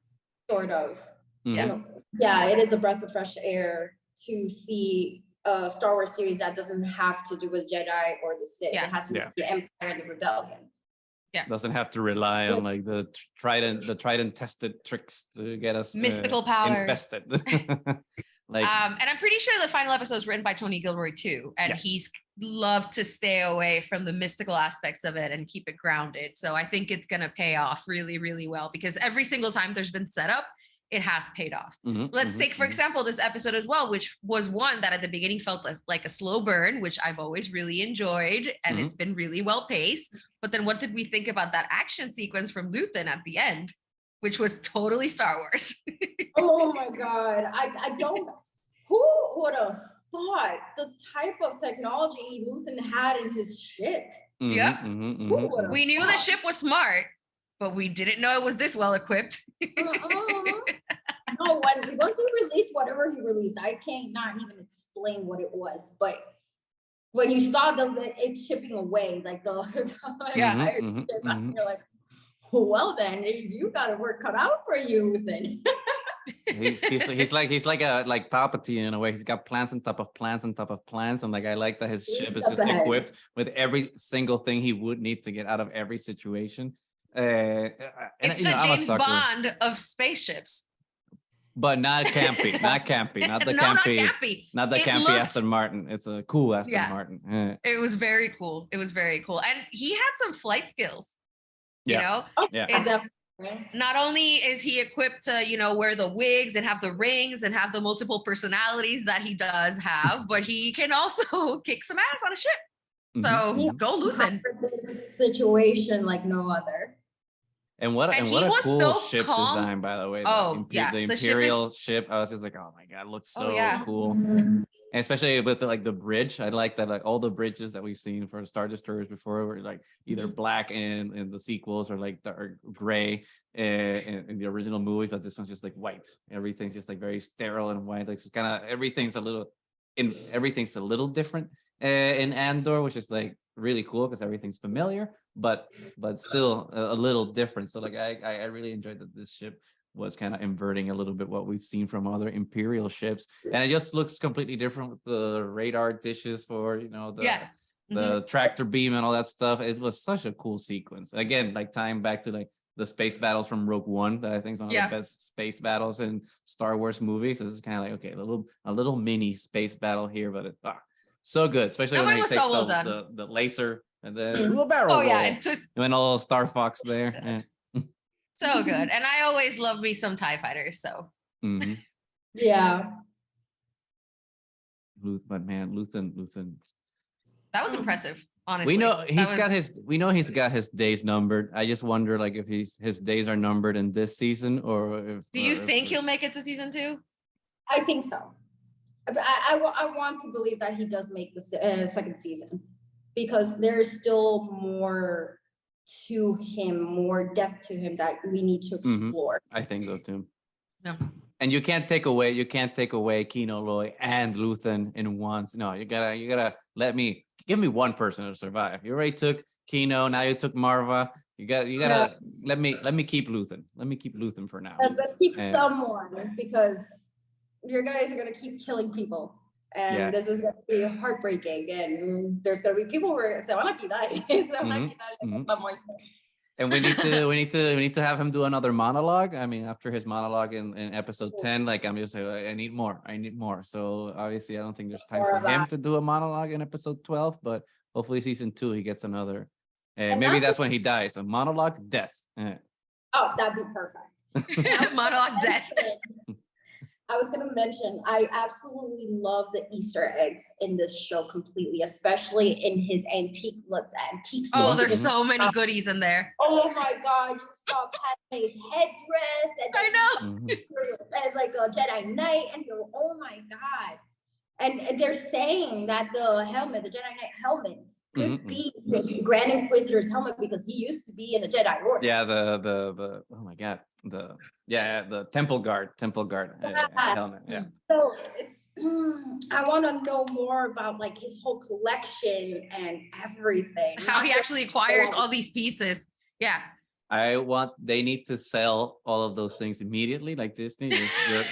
S3: sort of.
S2: Yeah,
S3: it is a breath of fresh air to see Star Wars series that doesn't have to do with Jedi or the Sith.
S2: Yeah.
S3: It has to do with the Empire and the Rebellion.
S2: Yeah.
S1: Doesn't have to rely on like the Trident tested tricks to get us
S2: mystical power
S1: invested.
S2: And I'm pretty sure the final episode is written by Tony Gilroy too, and he's loved to stay away from the mystical aspects of it and keep it grounded. So I think it's gonna pay off really, really well, because every single time there's been setup, it has paid off. Let's take, for example, this episode as well, which was one that at the beginning felt like a slow burn, which I've always really enjoyed, and it's been really well paced. But then what did we think about that action sequence from Luthen at the end, which was totally Star Wars?
S3: Oh my God. I don't, who would have thought the type of technology Luthen had in his ship?
S2: Yeah. We knew the ship was smart, but we didn't know it was this well equipped.
S3: No, once he released whatever he released, I can't not even explain what it was. But when you saw it shipping away, like the entire ship, you're like, well then, you got a work cut out for you then.
S1: he's like a Palpatine in a way. He's got plans on top of plans on top of plans, and like I like that his ship is just equipped with every single thing he would need to get out of every situation.
S2: It's the James Bond of spaceships,
S1: but not campy, not campy, not the campy, not the campy Aston Martin. It's a cool Aston Martin.
S2: It was very cool. It was very cool, and he had some flight skills. You know, not only is he equipped to, wear the wigs and have the rings and have the multiple personalities that he does have, but he can also kick some ass on a ship. So go Luthen.
S3: This situation like no other.
S1: And what a cool ship design, by the way. The Imperial ship. I was just like, oh my God, it looks so cool. And especially with the bridge. I like that, like all the bridges that we've seen for Star Destroyers before were like either black in the sequels or like dark gray in the original movies, but this one's just like white. Everything's just like very sterile and white. Like it's kind of everything's a little different in Andor, which is like really cool because everything's familiar, but still a little different. So like I really enjoyed that this ship was kind of inverting a little bit what we've seen from other Imperial ships, and it just looks completely different with the radar dishes for the tractor beam and all that stuff. It was such a cool sequence. Again, like tying back to like the space battles from Rogue One, that I think is one of the best space battles in Star Wars movies. So this is kind of like, okay, a little mini space battle here, but so good, especially when he takes the laser and then a barrel roll.
S2: And
S1: then all Star Fox there.
S2: So good. And I always love me some TIE fighters, so.
S3: Yeah.
S1: But man, Luthen.
S2: That was impressive, honestly.
S1: We know he's got his days numbered. I just wonder like if his days are numbered in this season or if.
S2: Do you think he'll make it to season 2?
S3: I think so. I want to believe that he does make the second season, because there's still more to him, more depth to him that we need to explore.
S1: I think so too.
S2: Yeah.
S1: And you can't take away Kino Loy and Luthen in once. No, you gotta give me one person to survive. You already took Kino, now you took Marva. You gotta let me keep Luthen. Let me keep Luthen for now.
S3: Let's keep someone, because your guys are gonna keep killing people. And this is going to be heartbreaking, and there's going to be people who are se van a quitar.
S1: And we need to have him do another monologue. I mean, after his monologue in episode 10, like I'm just like, I need more. So obviously, I don't think there's time for him to do a monologue in episode 12, but hopefully season 2 he gets another. Maybe that's when he dies. A monologue, death.
S3: Oh, that'd be perfect.
S2: Monologue, death.
S3: I was going to mention, I absolutely love the Easter eggs in this show completely, especially in his antique stuff.
S2: Oh, there's so many goodies in there.
S3: Oh my God, you saw Padme's headdress, and
S2: I know,
S3: and like a Jedi Knight, and you're, oh my God. And they're saying that the helmet, the Jedi Knight helmet, could be the Grand Inquisitor's helmet, because he used to be in the Jedi Order.
S1: Yeah, the oh my God, the Temple Guard helmet. Yeah.
S3: So it's I want to know more about like his whole collection and everything.
S2: How he actually acquires all these pieces. Yeah.
S1: They need to sell all of those things immediately, like Disney.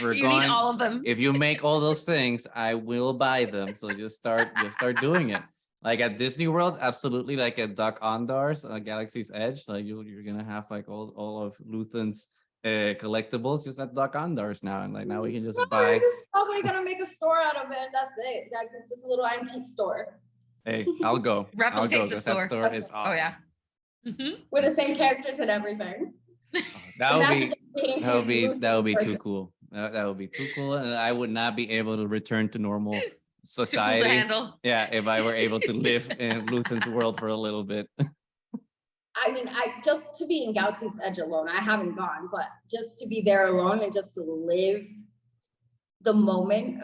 S1: We're
S2: You
S1: going,
S2: need all of them.
S1: if you make all those things, I will buy them. So just start doing it. Like at Disney World, absolutely. Like at Doc Ondar's Galaxy's Edge, like you're gonna have like all of Luthen's collectibles just at Doc Ondar's now, and like now we can just buy.
S3: We're just probably gonna make a store out of it. That's it. That's just a little antique store.
S1: Hey, I'll go.
S2: Replicate the store.
S1: That store is awesome.
S2: Oh yeah.
S3: With the same characters and everything.
S1: That would be too cool. That would be too cool, and I would not be able to return to normal society.
S2: Too cool to handle.
S1: Yeah, if I were able to live in Luthen's world for a little bit.
S3: I mean, just to be in Galaxy's Edge alone, I haven't gone, but just to be there alone and just to live the moment.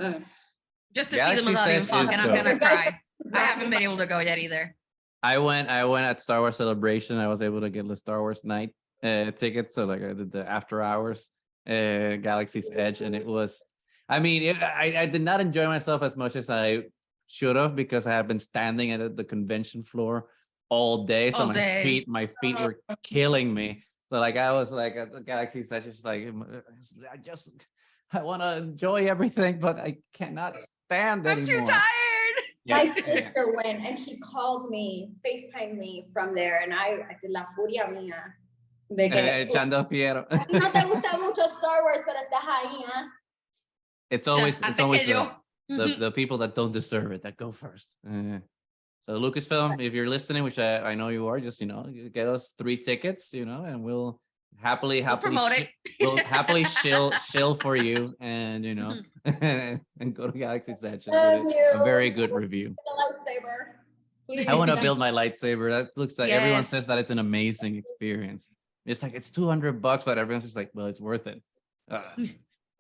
S2: Just to see them without even fucking, I'm gonna cry. I haven't been able to go yet either.
S1: I went at Star Wars Celebration. I was able to get the Star Wars night tickets, so like I did the after hours Galaxy's Edge, and it was. I mean, I did not enjoy myself as much as I should have because I had been standing at the convention floor all day, so my feet were killing me. So like I was like at the Galaxy's Edge, just like I want to enjoy everything, but I cannot stand anymore.
S2: I'm too tired.
S3: My sister went and she called me, FaceTimed me from there, and I did la furia mía.
S1: Echando fiero.
S3: No te gusta mucho Star Wars, pero estás ahí, ¿eh?
S1: It's always the people that don't deserve it that go first. So Lucasfilm, if you're listening, which I know you are, just get us 3 tickets, and we'll happily
S2: promote it.
S1: We'll happily shill for you, and and go to Galaxy's Edge. A very good review.
S3: Lightsaber.
S1: I want to build my lightsaber. That looks like everyone says that it's an amazing experience. It's like it's $200, but everyone's just like, well, it's worth it.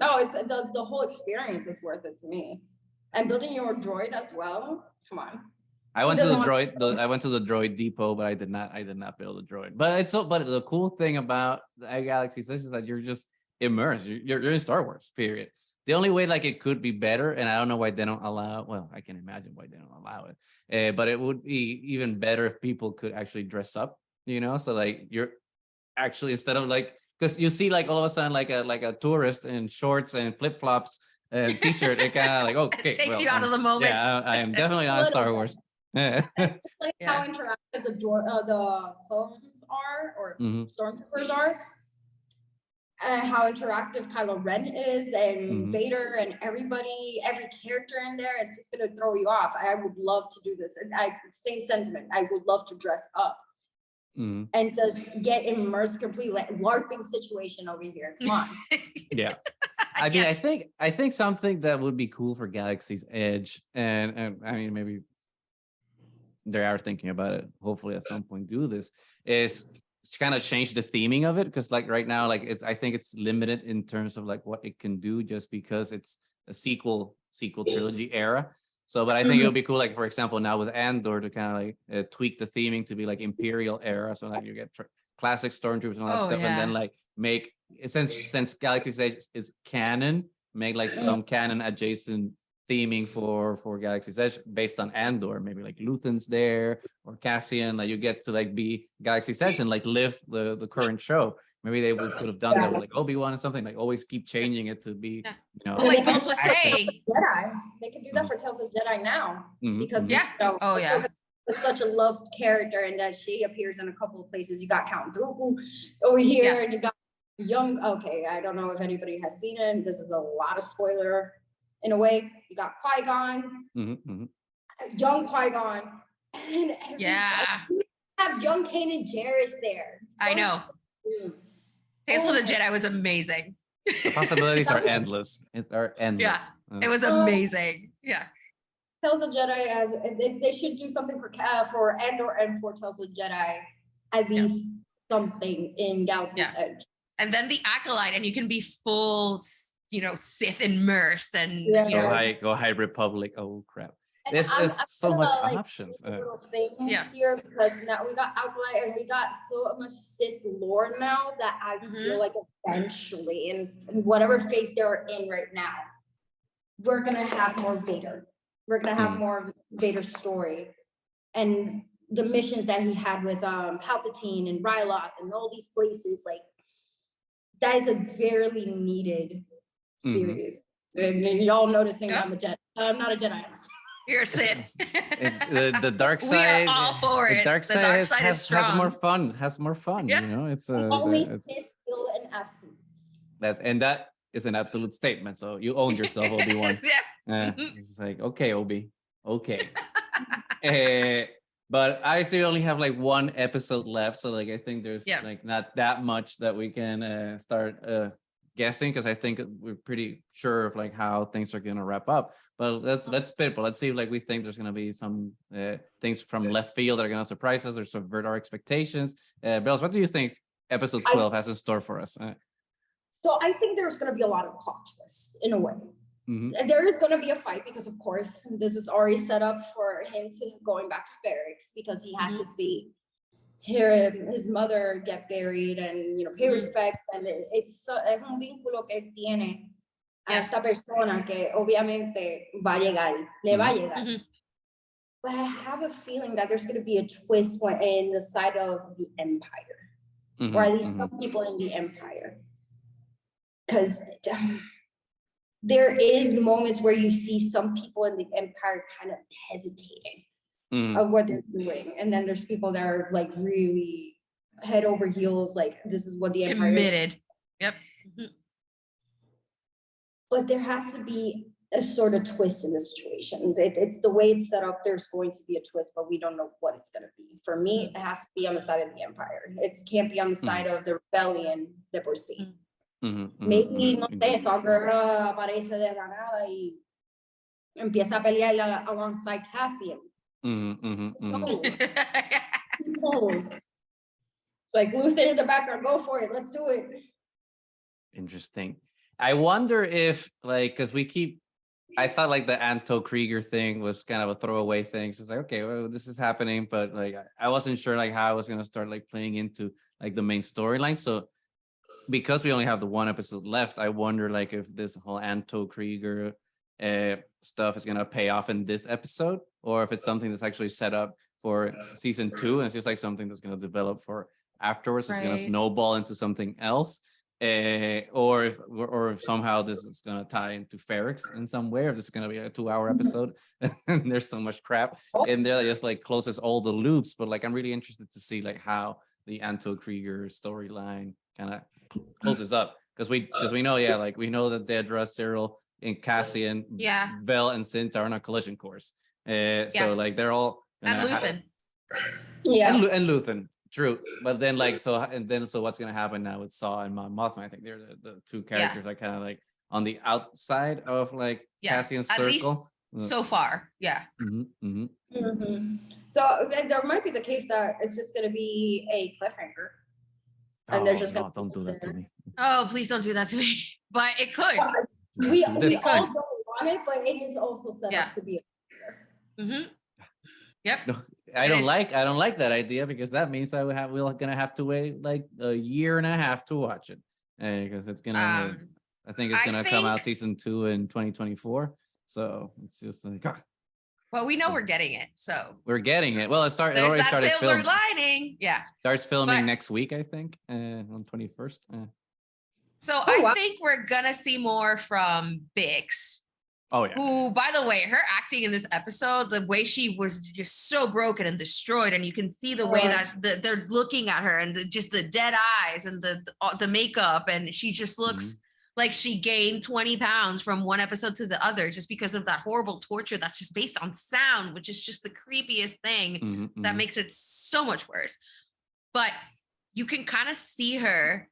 S3: No, it's the whole experience is worth it to me. And building your droid as well. Come on.
S1: I went to the droid depot, but I did not build a droid. But the cool thing about the Galaxy's Edge is that you're just immersed. You're in Star Wars, period. The only way like it could be better, and I don't know why they don't allow. Well, I can imagine why they don't allow it. But it would be even better if people could actually dress up. So like you're actually, instead of like, because you see like all of a sudden like a tourist in shorts and flip flops and t-shirt, it kind of like okay,
S2: it takes you out of the moment.
S1: Yeah, I am definitely not Star Wars.
S3: Like how interactive the clones are, or stormtroopers are, and how interactive Kylo Ren is, and Vader, and every character in there. It's just gonna throw you off. I would love to do this. Same sentiment. I would love to dress up and just get immersed completely, like LARPing situation over here. Come on.
S1: Yeah. I mean, I think something that would be cool for Galaxy's Edge, and I mean maybe they are thinking about it, hopefully at some point do this, is to kind of change the theming of it, because like right now, like I think it's limited in terms of like what it can do, just because it's a sequel trilogy era. So, but I think it would be cool, like for example, now with Andor, to kind of like tweak the theming to be like Imperial era, so that you get classic stormtroopers and all that stuff, and then like make, since Galaxy's Edge is canon, make like some canon adjacent theming for Galaxy's Edge based on Andor, maybe like Luthen's there or Cassian, like you get to like be Galaxy's Edge and like live the current show. Maybe they could have done that with like Obi-Wan or something, like always keep changing it to be,
S2: Well, like Ghost was saying,
S3: Jedi. They can do that for Tales of Jedi now, because is such a loved character, and that she appears in a couple of places. You got Count Dooku over here, and you got young. Okay, I don't know if anybody has seen it. This is a lot of spoiler. In a way, you got Qui-Gon, young Qui-Gon, and you have young Kanan Jarrus there.
S2: I know. Tales of the Jedi was amazing.
S1: The possibilities are endless.
S2: Yeah, it was amazing. Yeah.
S3: Tales of Jedi, they should do something for Andor and for Tales of Jedi, at least something in Galaxy's Edge.
S2: And then the Acolyte, and you can be full, Sith immersed, and
S1: go High Republic. Oh crap! There's so much options.
S3: Here, because now we got Acolyte and we got so much Sith lore now that I feel like eventually, in whatever phase they're in right now, we're gonna have more Vader. We're gonna have more of Vader's story, and the missions that he had with Palpatine and Ryloth and all these places, like that is a very needed series. And y'all noticing I'm a Jedi. I'm not a Jedi.
S2: You're a Sith.
S1: It's the dark side.
S2: We are all for it.
S1: The dark side,
S2: is strong.
S1: has more fun. Has more fun.
S2: Yeah.
S1: You know, it's
S3: only Sith still an absolute.
S1: That is an absolute statement. So you owned yourself, Obi-Wan.
S2: Yeah.
S1: It's like, okay, Obi, okay. But I still only have like one episode left, so like I think there's like not that much that we can start guessing, because I think we're pretty sure of like how things are gonna wrap up. But let's spit. But let's see, like we think there's gonna be some things from left field that are gonna surprise us or subvert our expectations. Bells, what do you think episode 12 has in store for us?
S3: So I think there's gonna be a lot of plot twists in a way. There is going to be a fight because, of course, this is already set up for him to going back to Ferrix, because he has to see his mother get buried and, you know, pay respects. And it's un vínculo que tiene a esta persona que obviamente va a llegar, le va a llegar. But I have a feeling that there's going to be a twist in the side of the Empire, or at least some people in the Empire. Because there is moments where you see some people in the Empire kind of hesitating of what they're doing. And then there's people that are like really head over heels, like this is what the Empire
S2: committed.
S3: is.
S2: Yep.
S3: But there has to be a sort of twist in the situation. It's the way it's set up, there's going to be a twist, but we don't know what it's going to be. For me, it has to be on the side of the Empire. It can't be on the side of the rebellion that we're seeing. Maybe, no sé, Saw aparece de la nada y empieza a pelear alongside Cassian. It's like Luthen in the background, go for it, let's do it.
S1: Interesting. I wonder if, like, because I thought like the Anto Krieger thing was kind of a throwaway thing. So it's like, okay, well, this is happening, but like I wasn't sure like how I was gonna start like playing into like the main storyline. So because we only have the one episode left, I wonder like if this whole Anto Krieger stuff is gonna pay off in this episode, or if it's something that's actually set up for season 2 and it's just like something that's gonna develop for afterwards. It's gonna snowball into something else, or if somehow this is gonna tie into Ferrix in some way, or if it's gonna be a 2-hour episode and there's so much crap in there that just like closes all the loops. But like I'm really interested to see like how the Anto Krieger storyline kind of closes up, because we know like we know that Dedra, Cyril, and Cassian, Vel, and Cinta are on a collision course. So like they're all
S2: and Luthen.
S1: And Luthen, true. But then like so what's gonna happen now with Saw and Mon Mothma? I think they're the two characters that kind of like on the outside of like Cassian's circle.
S2: So far,
S3: So there might be the case that it's just gonna be a cliffhanger. And they're just gonna
S1: don't do that to me.
S2: Oh, please don't do that to me. But it could.
S3: We all don't want it, but it is also set up to be a cliffhanger.
S2: Yep.
S1: No, I don't like that idea, because that means we're gonna have to wait like a year and a half to watch it, because it's gonna I think it's gonna come out season 2 in 2024. So it's just like
S2: well, we know we're getting it, so
S1: we're getting it. Well, it already started filming.
S2: Lining.
S1: Starts filming next week, I think, on 21st.
S2: So I think we're gonna see more from Bix.
S1: Oh yeah.
S2: Who, by the way, her acting in this episode, the way she was just so broken and destroyed, and you can see the way that they're looking at her, and just the dead eyes and the makeup, and she just looks like she gained 20 pounds from one episode to the other, just because of that horrible torture that's just based on sound, which is just the creepiest thing that makes it so much worse. But you can kind of see her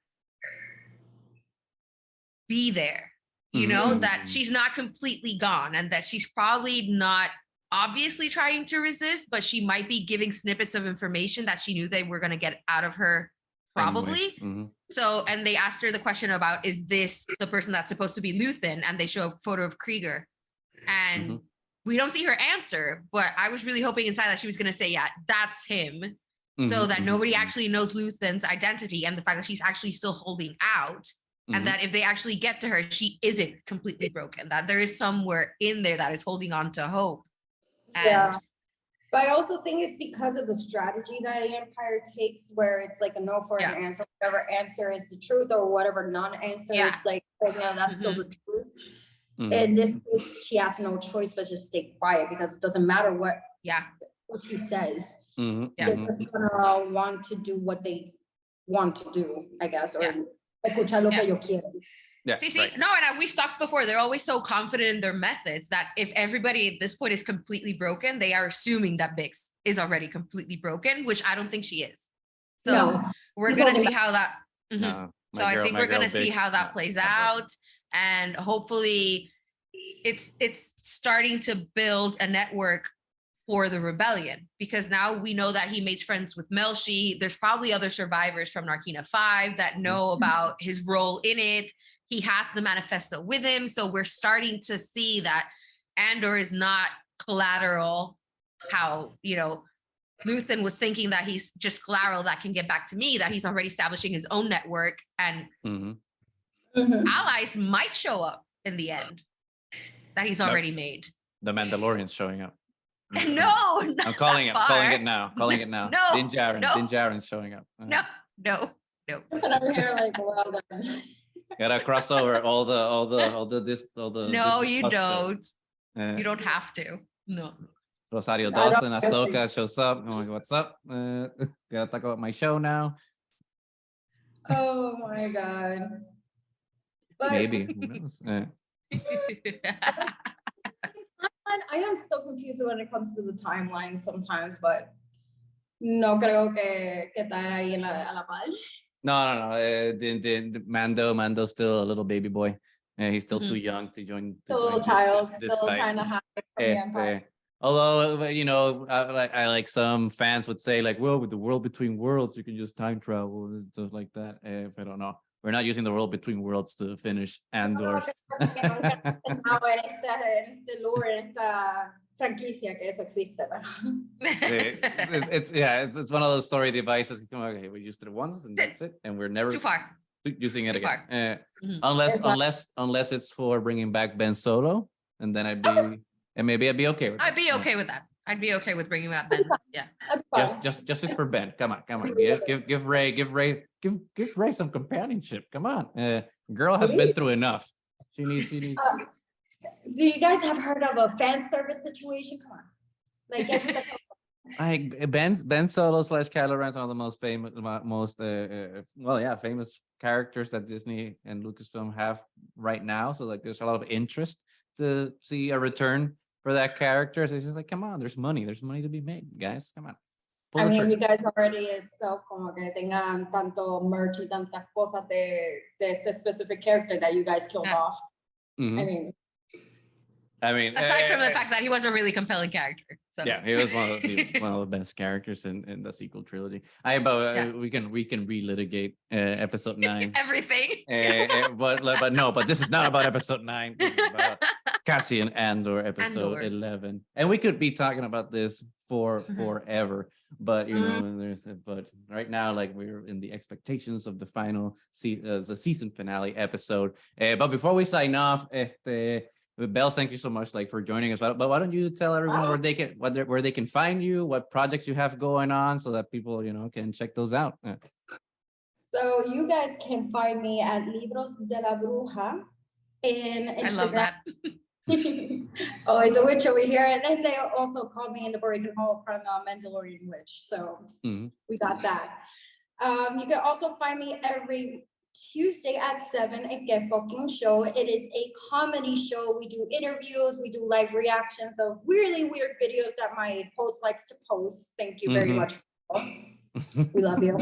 S2: be there, you know, that she's not completely gone, and that she's probably not obviously trying to resist, but she might be giving snippets of information that she knew they were going to get out of her. Probably. So, and they asked her the question about, is this the person that's supposed to be Luthen? And they show a photo of Krieger, and we don't see her answer, but I was really hoping inside that she was going to say, yeah, that's him. So that nobody actually knows Luthen's identity, and the fact that she's actually still holding out, and that if they actually get to her, she isn't completely broken, that there is somewhere in there that is holding on to hope. And
S3: But I also think it's because of the strategy that the Empire takes, where it's like a no for an answer, whatever answer is the truth, or whatever non-answer is like, oh, no, that's still the truth. In this case, she has no choice but just stay quiet, because it doesn't matter what she says. They're just gonna want to do what they want to do, I guess, or escuchar lo que ellos quieren.
S2: Yeah, no, and we've talked before, they're always so confident in their methods that if everybody at this point is completely broken, they are assuming that Bix is already completely broken, which I don't think she is. So we're going to see how that, so I think we're going to see how that plays out. And hopefully it's starting to build a network for the rebellion, because now we know that he made friends with Melshi. There's probably other survivors from Narkina 5 that know about his role in it. He has the manifesto with him. So we're starting to see that Andor is not collateral, how, you know, Luthen was thinking that he's just collateral that can get back to me, that he's already establishing his own network, and allies might show up in the end that he's already made.
S1: The Mandalorian's showing up.
S2: No,
S1: I'm calling it. Calling it now. Calling it now.
S2: No,
S1: Din Djarin. Din Djarin's showing up.
S2: No.
S3: And I'm here like, well done.
S1: Gotta cross over all the.
S2: No, you don't. You don't have to. No.
S1: Rosario Dawson, Ahsoka shows up. I'm like, what's up? Gotta talk about my show now.
S3: Oh my god. But
S1: maybe. Who knows?
S3: I am still confused when it comes to the timeline sometimes, but no creo que está ahí a la par.
S1: No. The Mando's still a little baby boy. He's still too young to join.
S3: Still a little child, still trying to hide from the Empire.
S1: Although, you know, I like some fans would say, like, well, with the world between worlds, you can just time travel and stuff like that. If I don't know, we're not using the world between worlds to finish Andor. It's one of those story devices. Okay, we used it once and that's it, and we're never
S2: too far
S1: using it again. Unless it's for bringing back Ben Solo, and then maybe I'd be okay with that.
S2: I'd be okay with that. I'd be okay with bringing back Ben. Yeah.
S1: Just for Ben. Come on. Give Rey some companionship. Come on. Girl has been through enough. She needs.
S3: Do you guys have heard of a fan service situation? Come on.
S1: Like Ben Solo / Kylo Ren, one of the most famous characters that Disney and Lucasfilm have right now. So like, there's a lot of interest to see a return for that character. So it's just like, come on, there's money to be made, guys. Come on.
S3: I mean, you guys already itself como que tengan tanto merch y tantas cosas de este specific character that you guys killed off.
S1: I mean,
S2: aside from the fact that he was a really compelling character. So.
S1: Yeah, he was one of the best characters in the sequel trilogy. We can relitigate episode 9.
S2: Everything.
S1: But this is not about episode 9. This is about Cassian Andor, episode 11. And we could be talking about this forever. But you know, but right now, like, we're in the expectations of the final the season finale episode. But before we sign off, Bells, thank you so much, like, for joining us. But why don't you tell everyone where they can find you, what projects you have going on, so that people, you know, can check those out.
S3: So you guys can find me at Libros de la Bruja in Instagram.
S2: I love that.
S3: Always a witch over here, and then they also call me in the Breaking Hall from Mandalorian Witch. So we got that. You can also find me every Tuesday at 7 at Que Fonkin show. It is a comedy show. We do interviews, we do live reactions of really weird videos that my host likes to post. Thank you very much. We love you.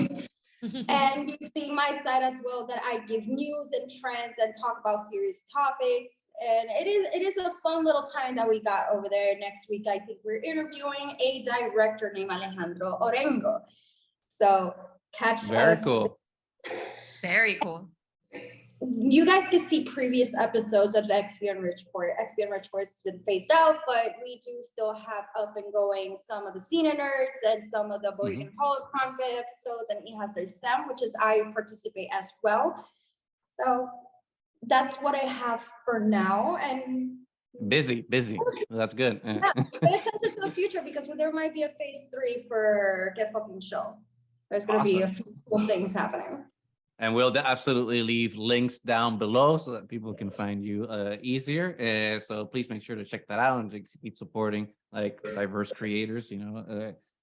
S3: And you see my side as well, that I give news and trends and talk about serious topics. And it is a fun little time that we got over there. Next week, I think we're interviewing a director named Alejandro Orengo. So catch
S1: Very
S3: us.
S1: Cool.
S2: Very cool.
S3: You guys can see previous episodes of the XPN Report. XPN Report has been phased out, but we do still have up and going some of the Cena Nerds and some of the Boyd and Holocron episodes, and it has their Sam, which is I participate as well. So that's what I have for now. And
S1: Busy. That's good.
S3: Yeah, pay attention to the future because there might be a phase 3 for Que Fonkin show. There's going to be a few cool things happening.
S1: And we'll absolutely leave links down below so that people can find you easier. So please make sure to check that out and keep supporting like diverse creators,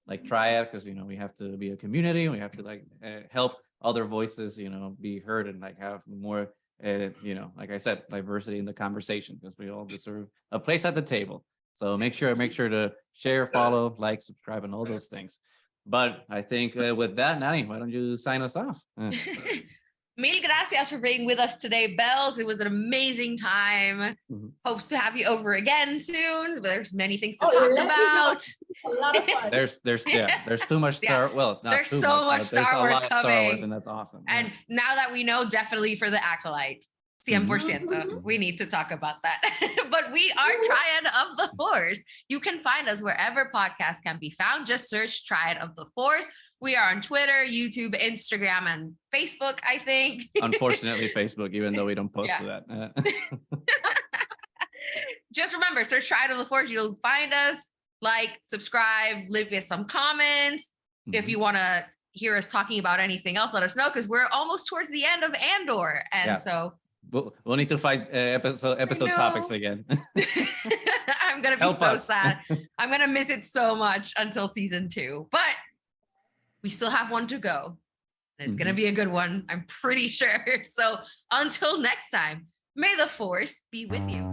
S1: like Triad, because, we have to be a community. We have to like help other voices, be heard and like have more, like I said, diversity in the conversation because we all deserve a place at the table. So make sure to share, follow, like, subscribe, and all those things. But I think with that, Nani, why don't you sign us off?
S2: Mil gracias for being with us today, Bells. It was an amazing time. Hopes to have you over again soon. There's many things to talk about.
S3: A lot of fun.
S1: There's too much Star. Well, not
S2: there's
S1: too
S2: so much Star Wars coming.
S1: Star Wars, and that's awesome.
S2: And now that we know, definitely for the Acolyte. 100%. We need to talk about that. But we are Triad of the Force. You can find us wherever podcasts can be found. Just search Triad of the Force. We are on Twitter, YouTube, Instagram, and Facebook, I think.
S1: Unfortunately, Facebook, even though we don't post to that.
S2: Just remember, search Triad of the Force. You'll find us. Like, subscribe, leave us some comments. If you want to hear us talking about anything else, let us know because we're almost towards the end of Andor. And so...
S1: We'll need to find episode topics again.
S2: I'm going to be so sad. I'm going to miss it so much until season 2. But we still have one to go. It's going to be a good one, I'm pretty sure. So until next time, may the Force be with you.